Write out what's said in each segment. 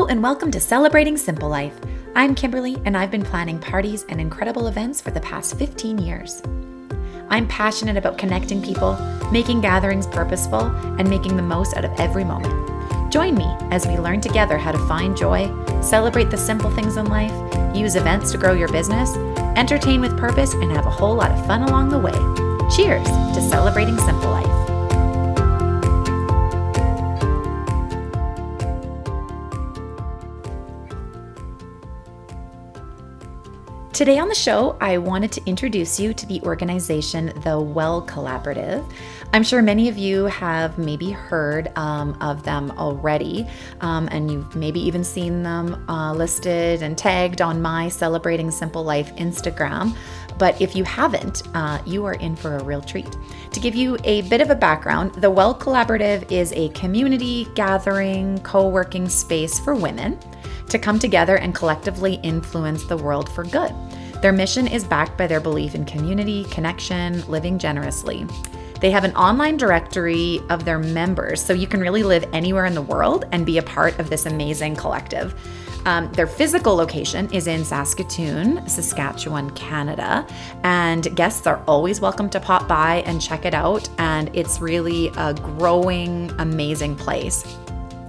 Hello and welcome to Celebrating Simple Life. I'm Kimberly and I've been planning parties and incredible events for the past 15 years. I'm passionate about connecting people, making gatherings purposeful, and making the most out of every moment. Join me as we learn together how to find joy, celebrate the simple things in life, use events to grow your business, entertain with purpose, and have a whole lot of fun along the way. Cheers to Celebrating Simple Life. Today on the show, I wanted to introduce you to the organization, the Well Collaborative. I'm sure many of you have maybe heard of them already, and you've maybe even seen them listed and tagged on my Celebrating Simple Life Instagram. But if you haven't, you are in for a real treat. To give you a bit of a background, the Well Collaborative is a community gathering, co-working space for women to come together and collectively influence the world for good. Their mission is backed by their belief in community, connection, living generously. They have an online directory of their members, so you can really live anywhere in the world and be a part of this amazing collective. Their physical location is in Saskatoon, Saskatchewan, Canada, and guests are always welcome to pop by and check it out, and it's really a growing, amazing place.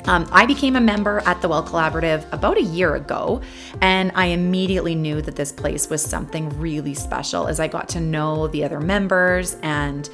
I became a member at the Well Collaborative about a year ago, and I immediately knew that this place was something really special as I got to know the other members and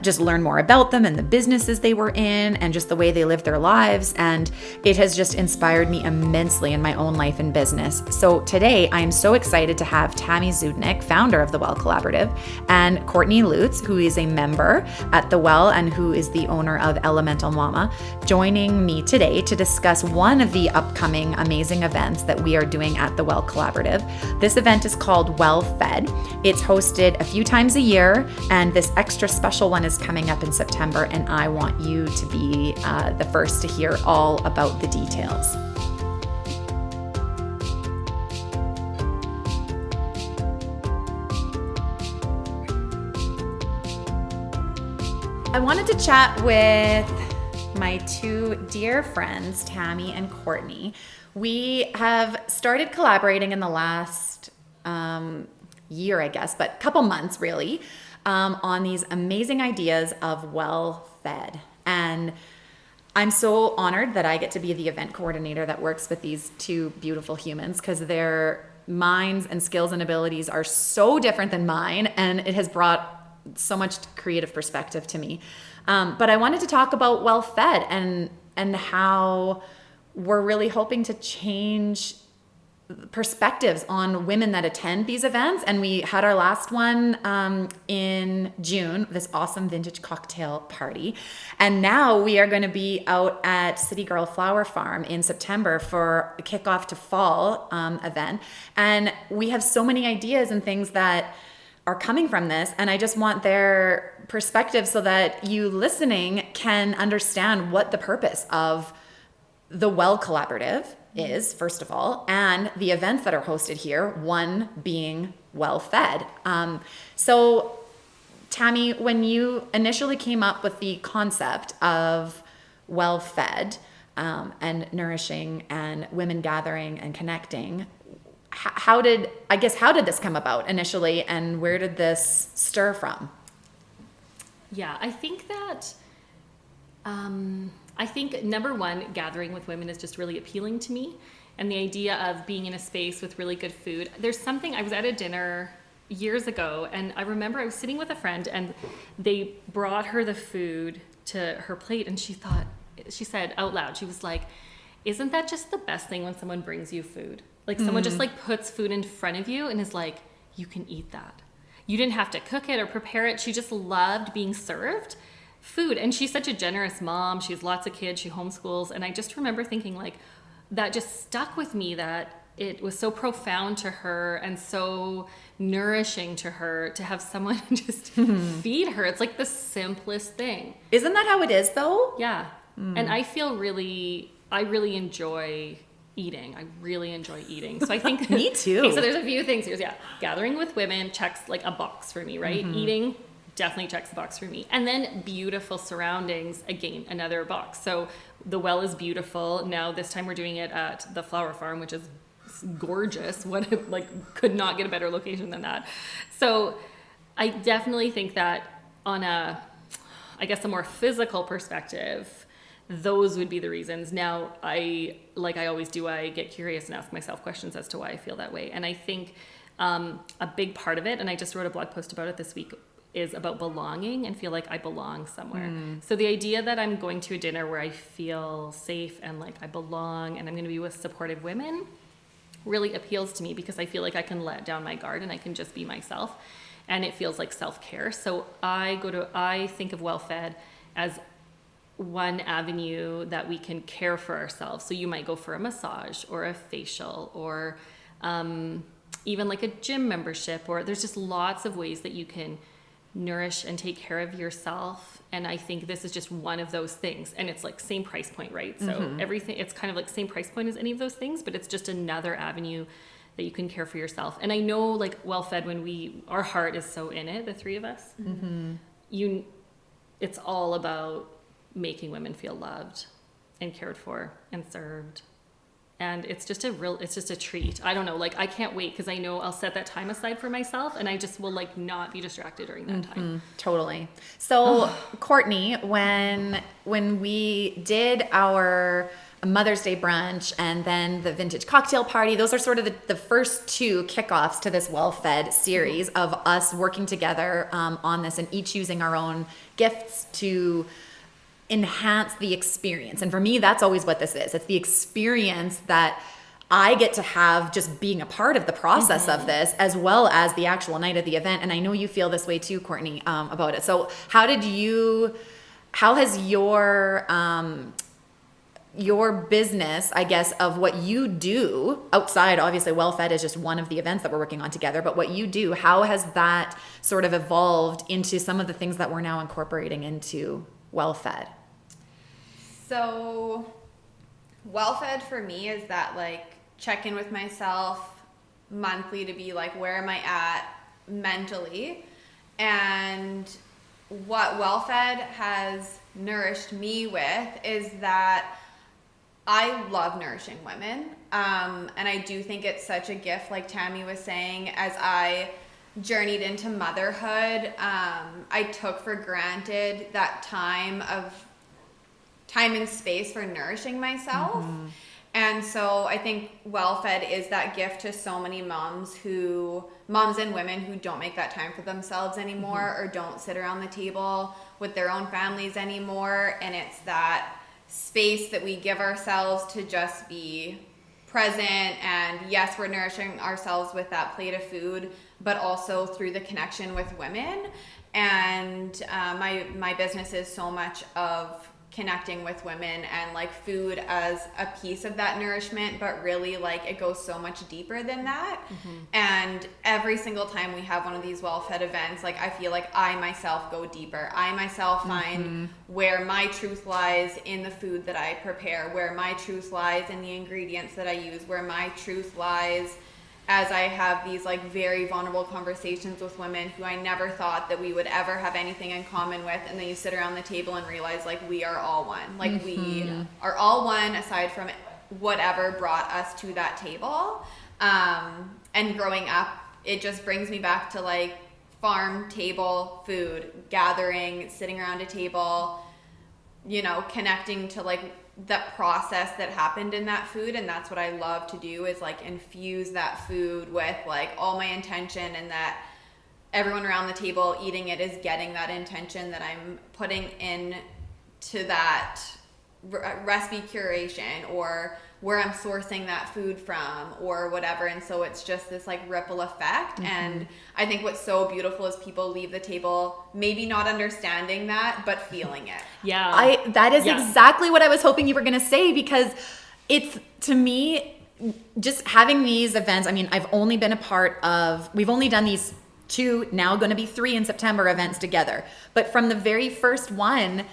just learn more about them and the businesses they were in and just the way they lived their lives. And it has just inspired me immensely in my own life and business. So today I am so excited to have Tammy Zdunich, founder of the Well Collaborative, and Courtney Lutz, who is a member at the Well and who is the owner of Ellamental Mama, joining me today to discuss one of the upcoming amazing events that we are doing at the Well Collaborative. This event is called WellFed. It's hosted a few times a year, and this extra special one is coming up in September, and I want you to be the first to hear all about the details. I wanted to chat with my two dear friends, Tammy and Courtney. We have started collaborating in the last year, I guess, but couple months really, on these amazing ideas of WellFed. And I'm so honored that I get to be the event coordinator that works with these two beautiful humans, because their minds and skills and abilities are so different than mine, and it has brought so much creative perspective to me. But I wanted to talk about WellFed and how we're really hoping to change perspectives on women that attend these events. And we had our last one in June, this awesome vintage cocktail party. And now we are going to be out at City Girl Flower Farm in September for a kickoff to fall event. And we have so many ideas and things that are coming from this. And I just want their perspective so that you listening can understand what the purpose of the Well Collaborative is, first of all, and the events that are hosted here, one being WellFed. So Tammy, when you initially came up with the concept of WellFed and nourishing and women gathering and connecting, how did this come about initially, and where did this stir from? Yeah, I think that number one, gathering with women is just really appealing to me. And the idea of being in a space with really good food. There's something, I was at a dinner years ago, and I remember I was sitting with a friend and they brought her the food to her plate, and she said out loud, she was like, isn't that just the best thing when someone brings you food? Like someone just like puts food in front of you and is like, you can eat that. You didn't have to cook it or prepare it. She just loved being served food. And she's such a generous mom. She has lots of kids. She homeschools. And I just remember thinking, like, that just stuck with me, that it was so profound to her and so nourishing to her to have someone just feed her. It's like the simplest thing. Isn't that how it is though? Yeah. And I really enjoy eating. I really enjoy eating. So I think me too. Okay, so there's a few things here. Yeah. Gathering with women checks like a box for me, right? Eating definitely checks the box for me. And then beautiful surroundings, again, another box. So the well is beautiful. Now this time we're doing it at the flower farm, which is gorgeous. What, like, could not get a better location than that. So I definitely think that on a, I guess, a more physical perspective, those would be the reasons. Now, like I always do, I get curious and ask myself questions as to why I feel that way. And I think a big part of it, and I just wrote a blog post about it this week, is about belonging and feel like I belong somewhere. So the idea that I'm going to a dinner where I feel safe and like I belong and I'm going to be with supportive women really appeals to me, because I feel like I can let down my guard and I can just be myself, and it feels like self-care. So I think of WellFed as one avenue that we can care for ourselves. So you might go for a massage or a facial or even like a gym membership, or there's just lots of ways that you can nourish and take care of yourself. And I think this is just one of those things. And it's like same price point, right? So everything, it's kind of like same price point as any of those things, but it's just another avenue that you can care for yourself. And I know, like, WellFed, when our heart is so in it, the three of us, it's all about making women feel loved and cared for and served. And it's just a treat. I don't know, like, I can't wait, because I know I'll set that time aside for myself, and I just will, like, not be distracted during that time. Totally. So Courtney, when we did our Mother's Day brunch and then the vintage cocktail party, those are sort of the first two kickoffs to this WellFed series of us working together on this, and each using our own gifts to enhance the experience. And for me, that's always what this is. It's the experience that I get to have just being a part of the process of this, as well as the actual night of the event. And I know you feel this way too, Courtney, about it. So how has your business, I guess, of what you do outside, obviously WellFed is just one of the events that we're working on together, but what you do, how has that sort of evolved into some of the things that we're now incorporating into WellFed? So WellFed for me is that, like, check in with myself monthly to be like, where am I at mentally? And what WellFed has nourished me with is that I love nourishing women. And I do think it's such a gift, like Tammy was saying, as I journeyed into motherhood, I took for granted that time and space for nourishing myself. And so I think WellFed is that gift to so many moms and women who don't make that time for themselves anymore, or don't sit around the table with their own families anymore. And it's that space that we give ourselves to just be present. And yes, we're nourishing ourselves with that plate of food, but also through the connection with women. And my business is so much of connecting with women, and like food as a piece of that nourishment, but really, like, it goes so much deeper than that. And every single time we have one of these WellFed events, like, I feel like I myself go deeper. I myself find where my truth lies in the food that I prepare, where my truth lies in the ingredients that I use, where my truth lies as I have these, like, very vulnerable conversations with women who I never thought that we would ever have anything in common with. And then you sit around the table and realize, like, we are all one. Like, we are all one, aside from whatever brought us to that table. And growing up, it just brings me back to, like, farm table food, gathering, sitting around a table, you know, connecting to, like, that process that happened in that food. And that's what I love to do, is like infuse that food with, like, all my intention, and that everyone around the table eating it is getting that intention that I'm putting in to that recipe curation, or where I'm sourcing that food from, or whatever. And so it's just this, like, ripple effect. And I think what's so beautiful is people leave the table maybe not understanding that, but feeling it. That is exactly what I was hoping you were going to say, because it's, to me, just having these events, I mean, we've only done these 2, now going to be 3 in September events together. But from the very first one,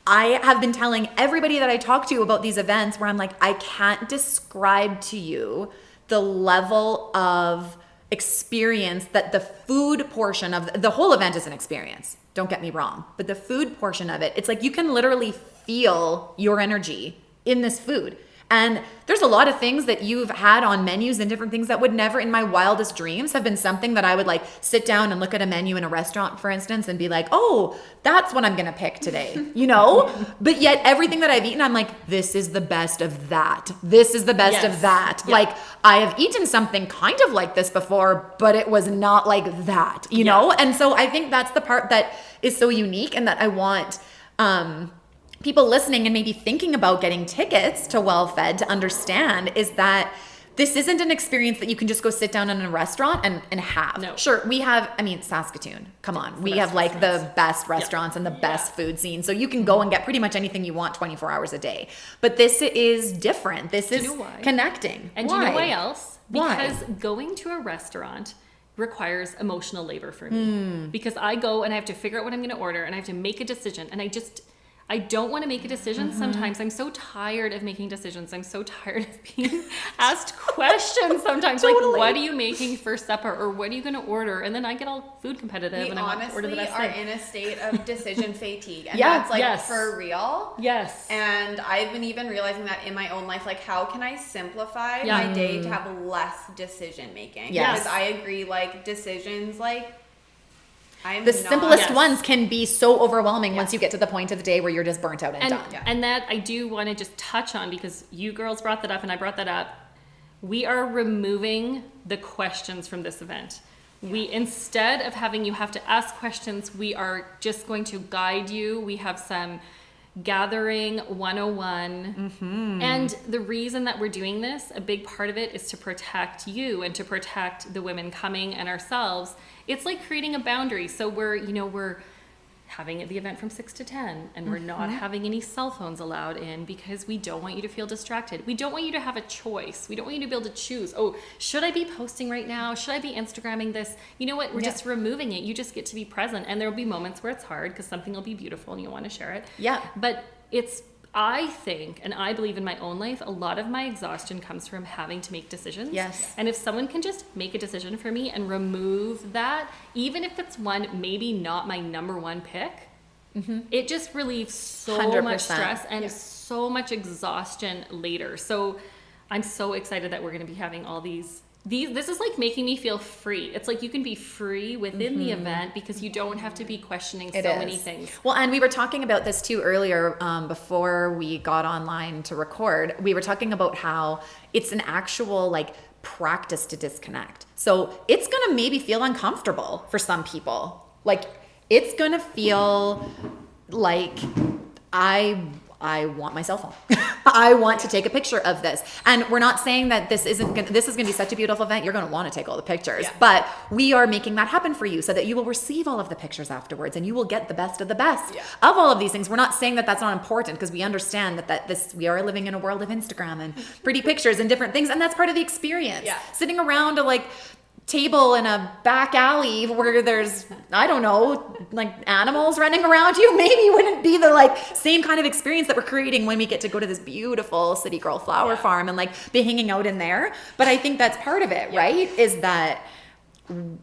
I have been telling everybody that I talk to about these events, where I'm like, I can't describe to you the level of experience that the food portion of the whole event is an experience. Don't get me wrong. But the food portion of it, it's like you can literally feel your energy in this food. And there's a lot of things that you've had on menus and different things that would never in my wildest dreams have been something that I would like sit down and look at a menu in a restaurant, for instance, and be like, oh, that's what I'm going to pick today, you know? But yet everything that I've eaten, I'm like, this is the best of that. This is the best of that. Yeah. Like I have eaten something kind of like this before, but it was not like that, you know? And so I think that's the part that is so unique and that I want, people listening and maybe thinking about getting tickets to WellFed to understand is that this isn't an experience that you can just go sit down in a restaurant and have. No. Sure, we have, I mean, Saskatoon, come on. We have like the best restaurants and the best food scene. So you can go and get pretty much anything you want 24 hours a day. But this is different. This is connecting. And why? Do you know why else? Why? Because going to a restaurant requires emotional labor for me. Because I go and I have to figure out what I'm going to order and I have to make a decision. And I don't want to make a decision sometimes. I'm so tired of making decisions. I'm so tired of being asked questions sometimes. Totally. Like, what are you making for supper? Or what are you going to order? And then I get all food competitive and I want to order the best thing. We are in a state of decision fatigue. And that's like for real. Yes. And I've been even realizing that in my own life, like how can I simplify my day to have less decision making? Yes. Because I agree, like decisions, like the simplest ones can be so overwhelming once you get to the point of the day where you're just burnt out and done. And that I do want to just touch on because you girls brought that up and I brought that up. We are removing the questions from this event. We, instead of having you have to ask questions, we are just going to guide you. We have some gathering 101. And the reason that we're doing this, a big part of it is to protect you and to protect the women coming and ourselves. It's like creating a boundary. So we're having the event from 6 to 10 and we're not having any cell phones allowed in because we don't want you to feel distracted. We don't want you to have a choice. We don't want you to be able to choose, oh, should I be posting right now? Should I be Instagramming this? You know what? We're just removing it. You just get to be present. And there will be moments where it's hard because something will be beautiful and you want to share it. Yeah. But I think, and I believe in my own life, a lot of my exhaustion comes from having to make decisions. Yes. And if someone can just make a decision for me and remove that, even if it's one, maybe not my number one pick, it just relieves so 100%. much stress and so much exhaustion later. So I'm so excited that we're going to be having all these. This is like making me feel free. It's like you can be free within the event because you don't have to be questioning many things. Well, and we were talking about this too earlier before we got online to record. We were talking about how it's an actual like practice to disconnect. So it's going to maybe feel uncomfortable for some people. Like it's going to feel like I want my cell phone. I want to take a picture of this. And we're not saying that this is going to be such a beautiful event. You're going to want to take all the pictures, but we are making that happen for you so that you will receive all of the pictures afterwards and you will get the best of the best of all of these things. We're not saying that that's not important because we understand that we are living in a world of Instagram and pretty pictures and different things. And that's part of the experience. Sitting around a table in a back alley where there's, I don't know, like animals running around you, maybe wouldn't be the same kind of experience that we're creating when we get to go to this beautiful City Girl flower farm and be hanging out in there. But I think that's part of it, right? Is that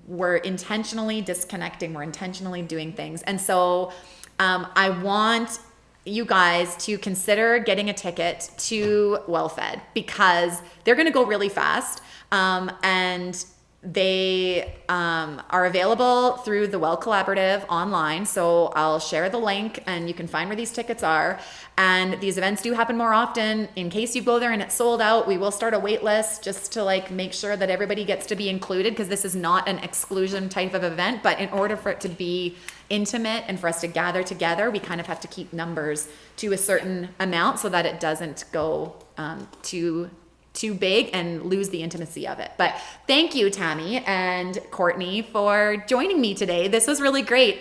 we're intentionally disconnecting, we're intentionally doing things. And so I want you guys to consider getting a ticket to WellFed because they're going to go really fast. And they are available through the Well Collaborative online. So I'll share the link and you can find where these tickets are. And these events do happen more often. In case you go there and it's sold out, we will start a wait list just to make sure that everybody gets to be included because this is not an exclusion type of event. But in order for it to be intimate and for us to gather together, we kind of have to keep numbers to a certain amount so that it doesn't go too big and lose the intimacy of it. But thank you, Tammy and Courtney, for joining me today. This was really great.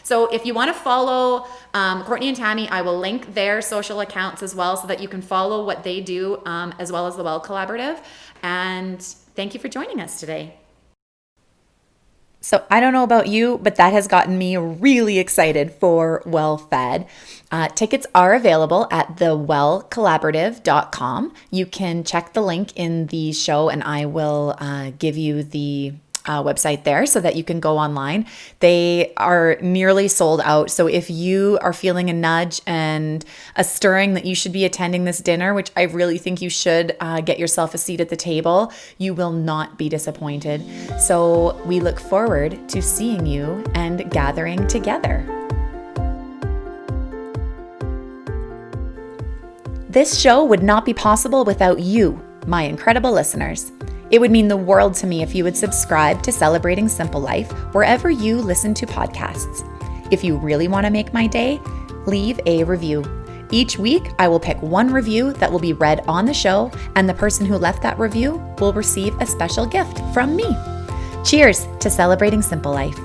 So if you want to follow Courtney and Tammy, I will link their social accounts as well so that you can follow what they do as well as the Well Collaborative. And thank you for joining us today. So I don't know about you, but that has gotten me really excited for WellFed. Tickets are available at thewellcollaborative.com. You can check the link in the show, and I will give you the website there so that you can go online. They are nearly sold out. So if you are feeling a nudge and a stirring that you should be attending this dinner, which I really think you should, get yourself a seat at the table, you will not be disappointed. So we look forward to seeing you and gathering together. This show would not be possible without you, my incredible listeners. It would mean the world to me if you would subscribe to Celebrating Simple Life wherever you listen to podcasts. If you really want to make my day, leave a review. Each week, I will pick one review that will be read on the show, and the person who left that review will receive a special gift from me. Cheers to Celebrating Simple Life.